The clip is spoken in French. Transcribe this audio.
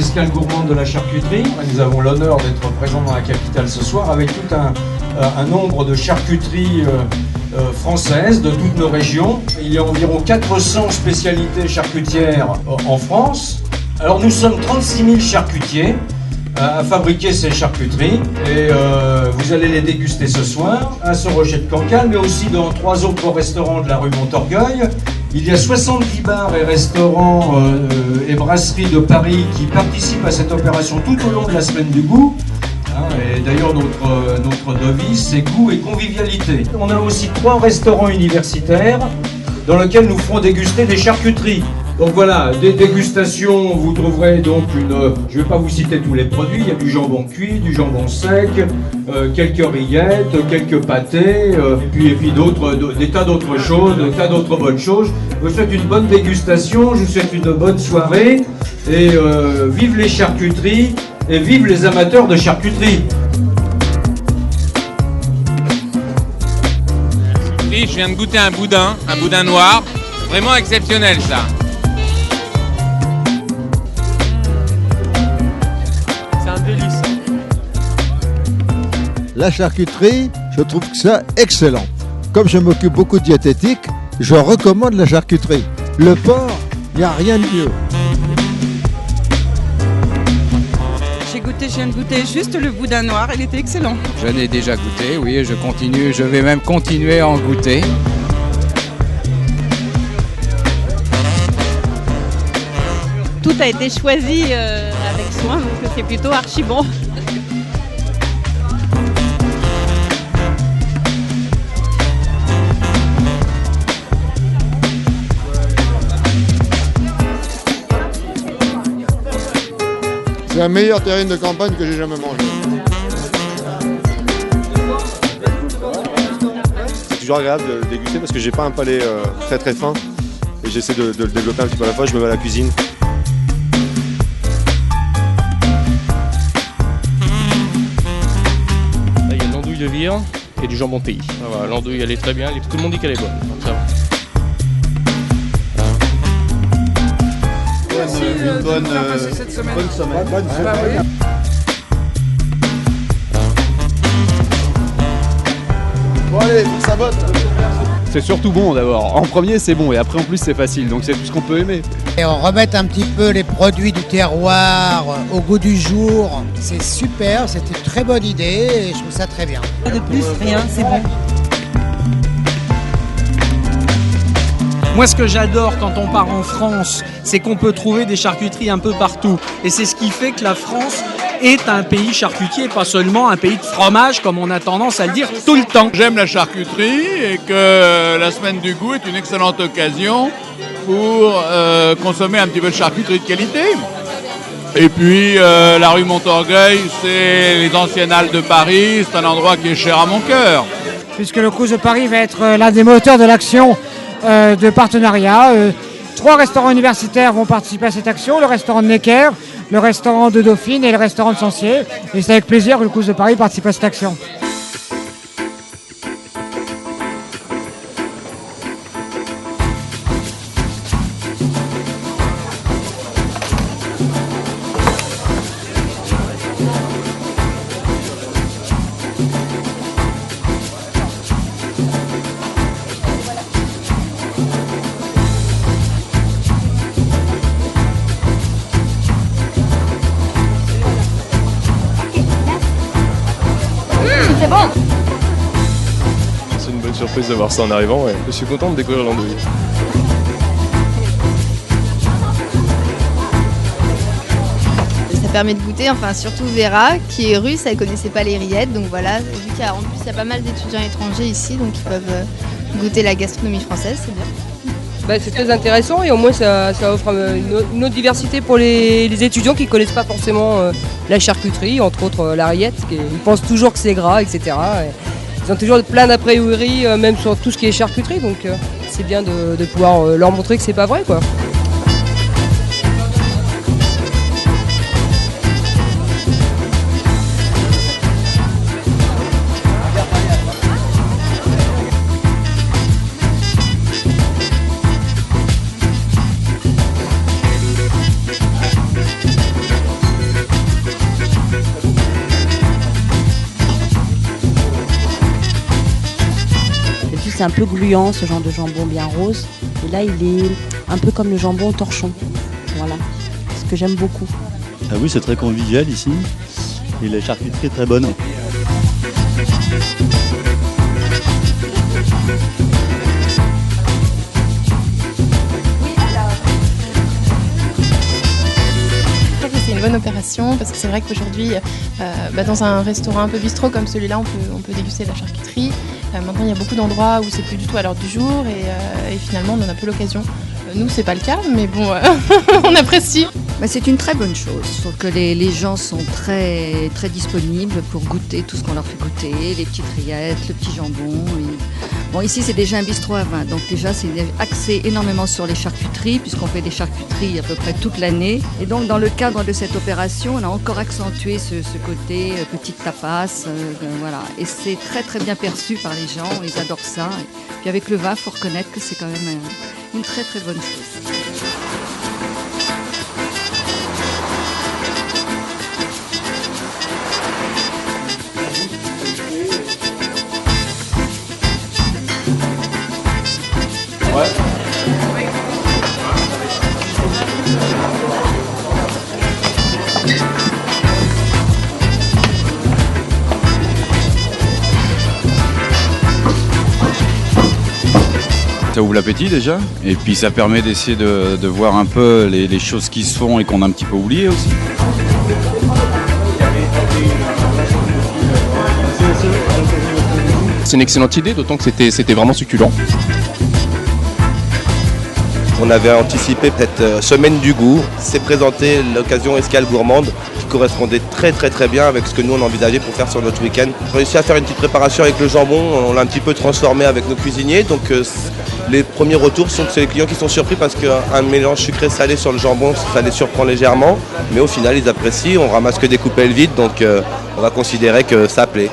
escale gourmande de la charcuterie. Nous avons l'honneur d'être présents dans la capitale ce soir avec tout un nombre de charcuteries françaises de toutes nos régions. Il y a environ 400 spécialités charcutières en France. Alors nous sommes 36 000 charcutiers à fabriquer ces charcuteries et vous allez les déguster ce soir à Saint-Roger de Cancale, mais aussi dans 3 autres restaurants de la rue Montorgueil. Il y a 70 bars et restaurants et brasseries de Paris qui participent à cette opération tout au long de la semaine du goût. Et d'ailleurs notre devise c'est goût et convivialité. On a aussi 3 restaurants universitaires dans lesquels nous ferons déguster des charcuteries. Donc voilà, des dégustations, vous trouverez donc je ne vais pas vous citer tous les produits, il y a du jambon cuit, du jambon sec, quelques rillettes, quelques pâtés, et puis des tas d'autres choses, des tas d'autres bonnes choses. Je vous souhaite une bonne dégustation, je vous souhaite une bonne soirée, et vive les charcuteries, et vive les amateurs de charcuterie. Je viens de goûter un boudin noir, vraiment exceptionnel ça. La charcuterie, je trouve que ça excellent. Comme je m'occupe beaucoup de diététique, je recommande la charcuterie. Le porc, il n'y a rien de mieux. Je viens de goûter juste le boudin noir, il était excellent. Je l'ai déjà goûté, oui, je vais même continuer à en goûter. Tout a été choisi avec soin, donc c'est plutôt archi bon. C'est la meilleure terrine de campagne que j'ai jamais mangée. C'est toujours agréable de déguster parce que j'ai pas un palais très très fin et j'essaie de le développer un petit peu à la fois, je me mets à la cuisine. Là, il y a de l'andouille de vire et du jambon de pays. Voilà, l'andouille elle est très bien, tout le monde dit qu'elle est bonne. Donc ça va. Une bonne semaine. Bon allez, ça botte. C'est surtout bon d'abord. En premier c'est bon et après en plus c'est facile, donc c'est tout ce qu'on peut aimer. Et on remet un petit peu les produits du terroir au goût du jour. C'est super, c'est une très bonne idée et je trouve ça très bien. De plus, rien, c'est bon. Moi, ce que j'adore quand on part en France, c'est qu'on peut trouver des charcuteries un peu partout. Et c'est ce qui fait que la France est un pays charcutier, pas seulement un pays de fromage, comme on a tendance à le dire tout le temps. J'aime la charcuterie et que la semaine du goût est une excellente occasion pour consommer un petit peu de charcuterie de qualité. Et puis, la rue Montorgueil, c'est les anciennes halles de Paris, c'est un endroit qui est cher à mon cœur. Puisque le Crous de Paris va être l'un des moteurs de l'action de partenariat. 3 restaurants universitaires vont participer à cette action, le restaurant de Necker, le restaurant de Dauphine et le restaurant de Sancier. Et c'est avec plaisir que le Crous de Paris participe à cette action. C'est bon. C'est une bonne surprise de voir ça en arrivant et je suis content de découvrir l'andouille. Ça permet de goûter, enfin surtout Vera qui est russe, elle connaissait pas les rillettes, donc voilà, vu qu'en plus il y a pas mal d'étudiants étrangers ici, donc ils peuvent goûter la gastronomie française, c'est bien. C'est très intéressant et au moins ça offre une autre diversité pour les étudiants qui ne connaissent pas forcément la charcuterie, entre autres la rillette. Ils pensent toujours que c'est gras, etc. Et ils ont toujours plein d'a priori, même sur tout ce qui est charcuterie, donc c'est bien de pouvoir leur montrer que c'est pas vrai, quoi. c'est un peu gluant, ce genre de jambon bien rose. Et là, il est un peu comme le jambon au torchon. Voilà, ce que j'aime beaucoup. Ah oui, c'est très convivial ici. Et la charcuterie est très bonne. C'est une bonne opération parce que c'est vrai qu'aujourd'hui, dans un restaurant un peu bistrot comme celui-là, on peut déguster de la charcuterie. Maintenant, il y a beaucoup d'endroits où c'est plus du tout à l'heure du jour et finalement, on en a peu l'occasion. Nous, c'est pas le cas, mais bon, on apprécie. C'est une très bonne chose. Je trouve que les gens sont très, très disponibles pour goûter tout ce qu'on leur fait goûter, les petites rillettes, le petit jambon. Bon, ici, c'est déjà un bistrot à vin, donc déjà, c'est axé énormément sur les charcuteries, puisqu'on fait des charcuteries à peu près toute l'année. Et donc, dans le cadre de cette opération, on a encore accentué ce côté petite tapas, voilà. Et c'est très, très bien perçu par les gens, ils adorent ça. Et puis avec le vin, il faut reconnaître que c'est quand même une très, très bonne chose. Ça ouvre l'appétit déjà, et puis ça permet d'essayer de voir un peu les choses qui se font et qu'on a un petit peu oublié aussi. C'est une excellente idée, d'autant que c'était vraiment succulent. On avait anticipé peut-être semaine du goût, c'est présenté l'occasion escale gourmande qui correspondait très très très bien avec ce que nous on envisageait pour faire sur notre week-end. On a réussi à faire une petite préparation avec le jambon, on l'a un petit peu transformé avec nos cuisiniers, donc les premiers retours sont que c'est les clients qui sont surpris parce qu'un mélange sucré-salé sur le jambon, ça les surprend légèrement, mais au final ils apprécient, on ramasse que des coupelles vides, donc on va considérer que ça plaît.